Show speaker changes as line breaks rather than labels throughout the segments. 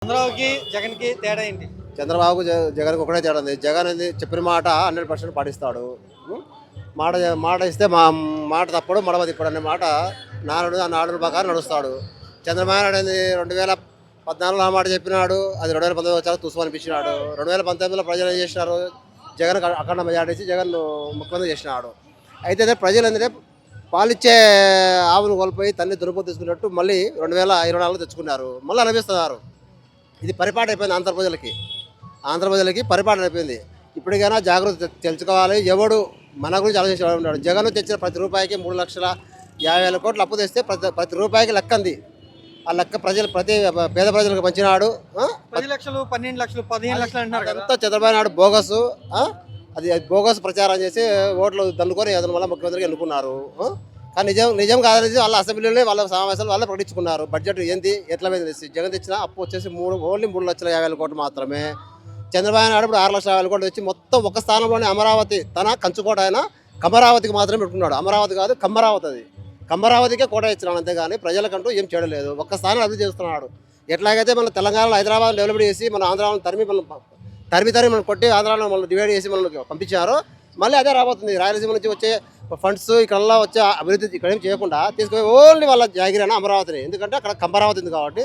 చంద్రబాబుకి జగన్కి తేడా ఏంటి?
చంద్రబాబు జగన్కి ఒకటే తేడా ఉంది. జగన్ అనేది చెప్పిన మాట 100% పాటిస్తాడు. ఉం? మాట మాట ఇస్తే మాట తప్పడు మడమ తిప్పడు అనే మాట నాడు ప్రకారం నడుస్తాడు. చంద్రబాబు నాయుడు అనేది 2014 మాట చెప్పినాడు, అది 2019 వచ్చాక తుసు అనిపించినాడు. 2019లో ప్రజలు ఏం చేసినారు, జగన్ అఖండ మెజార్టీ ఇచ్చి జగన్ ముఖ్యమంత్రి చేసినాడు. అయితే ప్రజలు ఏంటంటే పాలిచ్చే ఆవును కోల్పోయి తల్లి దురుపు తీసుకున్నట్టు మళ్ళీ 2024లో తెచ్చుకున్నారు, మళ్ళీ అనిపిస్తున్నారు. ఇది పరిపాలన అయిపోయింది ఆంధ్రప్రజలకి పరిపాలన అయిపోయింది. ఇప్పటికైనా జాగ్రత్త తెలుసుకోవాలి. ఎవడు మన గురించి ఆలోచించేవాడు ఉన్నాడు. జగన్ తెచ్చిన ప్రతి రూపాయికి 3,50,000 కోట్లు అప్పు తెస్తే ప్రతి రూపాయికి లెక్క ఉంది. ఆ లెక్క ప్రతి పేద ప్రజలకు పంచినాడు.
10 లక్షలు 12 లక్షలు 15 లక్షలు అంటున్నారు కదా.
అంతా చంద్రబాబు నాయుడు బోగస్. అది బోగస్ ప్రచారం చేసి ఓట్లు దండుకొని అతను వల్ల ముఖ్యమంత్రికి ఎన్నుకున్నారు. కానీ నిజం కాదనేది వాళ్ళ అసెంబ్లీలో వాళ్ళ సమావేశాలు వాళ్ళే ప్రకటించుకున్నారు. బడ్జెట్ ఏంటి ఎట్లా మీద జగన్ తెచ్చిన అప్పు వచ్చేసి ఓన్లీ 3,50,000 కోట్లు మాత్రమే. చంద్రబాబు నాయుడు ఇప్పుడు 6,50,000 కోట్లు వచ్చి మొత్తం ఒక స్థానంలోనే అమరావతి తన కంచుకోట అయినా కమరావతికి మాత్రమే పెట్టుకున్నాడు. అమరావతి కాదు కమ్మరావతి, అది కమ్మరావతికే కోట ఇచ్చినాడు. అంతేగాని ప్రజలకంటూ ఏం చేయలేదు. ఒక్క స్థానం అభివృద్ధి చేస్తున్నాడు. ఎట్లాగైతే మన తెలంగాణలో హైదరాబాద్ డెవలప్ చేసి మన ఆంధ్రాలో తరిమి మనం కొట్టి ఆంధ్రాలో మనం డివైడ్ చేసి మనల్ని పంపించారు. మళ్ళీ అదే రాబోతుంది. రాయలసీమ నుంచి వచ్చే ఫండ్స్ ఇక్కడ వచ్చే అభివృద్ధి ఇక్కడ ఏం చేయకుండా తీసుకుని ఓన్లీ వాళ్ళ జాగిరైన అమరావతిని. ఎందుకంటే అక్కడ కమ్మరావతి ఉంది కాబట్టి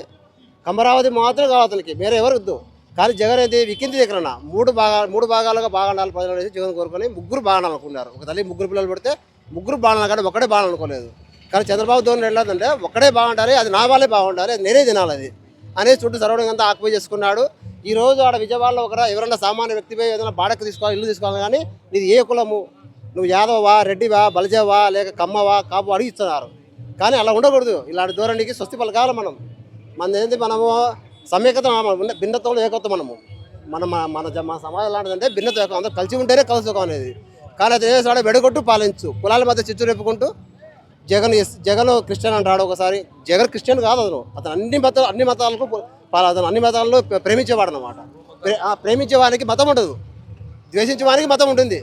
కమ్మరావతి మాత్రం కావతనికి వేరే ఎవరు వద్దు. కానీ జగన్ అయితే వికింది దగ్గర మూడు భాగాలుగా బాగుండాలి ప్రజలు అనేసి జగన్ కోరుకొని ముగ్గురు బాగుండాలనుకున్నారు. ఒక తల్లి ముగ్గురు పిల్లలు పెడితే ముగ్గురు బాగుండాలి కానీ ఒకటే బాగాలనుకోలేదు. కానీ చంద్రబాబు ధోరణి వెళ్ళదంటే ఒక్కడే బాగుండాలి, అది నా వాళ్ళే బాగుండాలి, అది నేనే తినాలి అది అనేది చుట్టూ సరౌండింగ్ అంతా ఆక్యుపై చేసుకున్నాడు. ఈ రోజు ఆడ విజయవాడలో ఎవరైనా సామాన్య వ్యక్తిపై ఏదైనా బాడకు తీసుకోవాలి, ఇల్లు తీసుకోవాలి, కానీ నీది ఏ కులము, నువ్వు యాదవా, రెడ్డివా, బలిజవా, లేక కమ్మవా, కాపు అడిగి ఇస్తున్నారు. కానీ అలా ఉండకూడదు. ఇలాంటి ధోరణికి స్వస్తి పలకాలి. మనము సమైక్యత, భిన్నత్వంలో ఏకత్వం. మన సమాజం లాంటిదంటే భిన్నత్వం ఏకం, అందరూ కలిసి ఉంటేనే కలుసుకోం అనేది. కానీ అది ఏసాడు వెడగొట్టు పాలించు, కులాల మధ్య చిచ్చు రేపుకుంటూ జగన్ క్రిస్టియన్ అంటాడు. ఒకసారి జగన్ క్రిస్టియన్ కాదు, అతను అన్ని మతాలకు అతను అన్ని మతాలను ప్రేమించేవాడు అనమాట. ప్రేమించే వారికి మతం ఉండదు, ద్వేషించే వారికి మతం ఉంటుంది,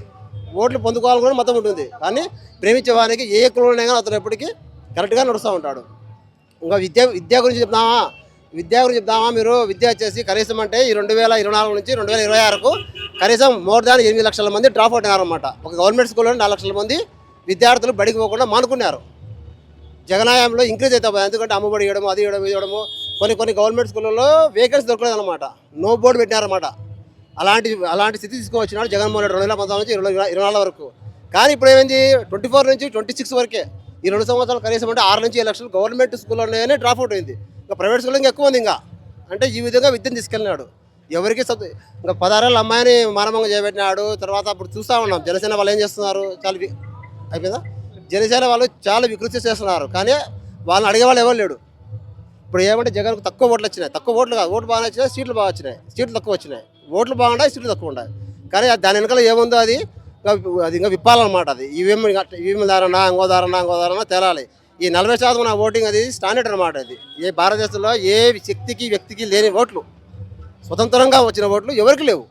ఓట్లు పొందుకోవాలని కూడా మతం ఉంటుంది. కానీ ప్రేమించే వారికి ఏ కులంలో కానీ అతను ఎప్పటికీ కరెక్ట్గా నడుస్తూ ఉంటాడు. ఇంకా విద్య గురించి చెప్తామా మీరు? విద్య వచ్చేసి కనీసం అంటే ఈ 2024 నుంచి 2026కు కనీసం మోర్ దాన్ 8 లక్షల మంది డ్రాప్ అవుట్ అయ్యారన్నమాట. ఒక గవర్నమెంట్ స్కూల్లో 4 లక్షల మంది విద్యార్థులు బడికి పోకుండా మానుకున్నారు. జగనాయంలో ఇంక్రీజ్ అవుతా పోయి. ఎందుకంటే అమ్మబడి ఇవ్వడము, అది ఇవ్వడం, ఇది ఇవ్వడము. కొన్ని గవర్నమెంట్ స్కూళ్ళలో వేకెన్సీ దొరకలేదు అనమాట. నో బోర్డు పెట్టినారన్నమాట. అలాంటి స్థితి తీసుకువచ్చినాడు జగన్మోహన్ రెడ్డి 2019 నుంచి 2024 వరకు. కానీ ఇప్పుడు ఏమైంది, 24 నుంచి 26 వరకే ఈ 2 సంవత్సరాలు కనీసం అంటే 6 నుంచి 7 లక్షలు గవర్నమెంట్ స్కూల్లోనే డ్రాప్ అవుట్ అయింది. ఇంకా ప్రైవేట్ స్కూల్లో ఇంకా ఎక్కువ ఉంది. అంటే ఈ విధంగా విద్యను తీసుకెళ్ళినాడు. ఎవరికి ఇంకా 16 ఏళ్ళ అమ్మాయిని మానవంగా చేపెట్టినాడు. తర్వాత అప్పుడు చూస్తూ ఉన్నాం జనసేన వాళ్ళు ఏం చేస్తున్నారు, చాలా అయిపోయిందా, జనసేన వాళ్ళు చాలా వికృతి చేస్తున్నారు. కానీ వాళ్ళని అడిగేవాళ్ళు ఎవరు లేడు. ఇప్పుడు ఏమంటే జగన్కు తక్కువ ఓట్లు వచ్చినాయి, తక్కువ ఓట్లు కాదు, ఓట్లు బాగా వచ్చినాయి, సీట్లు బాగా వచ్చినాయి, సీట్లు తక్కువ వచ్చినాయి. ఓట్లు బాగున్నాయి, సీట్లు తక్కువ ఉన్నాయి. కానీ దాని వెనకాల ఏముందో అది ఇంకా విప్పాలన్నమాట. అది ఈవీఎం దారనా ఇంకో దారనా తేలాలి. ఈ 40% నా ఓటింగ్ అది స్టాండర్డ్ అనమాట. అది ఏ భారతదేశంలో ఏ వ్యక్తికి లేని ఓట్లు, స్వతంత్రంగా వచ్చిన ఓట్లు ఎవరికి లేవు.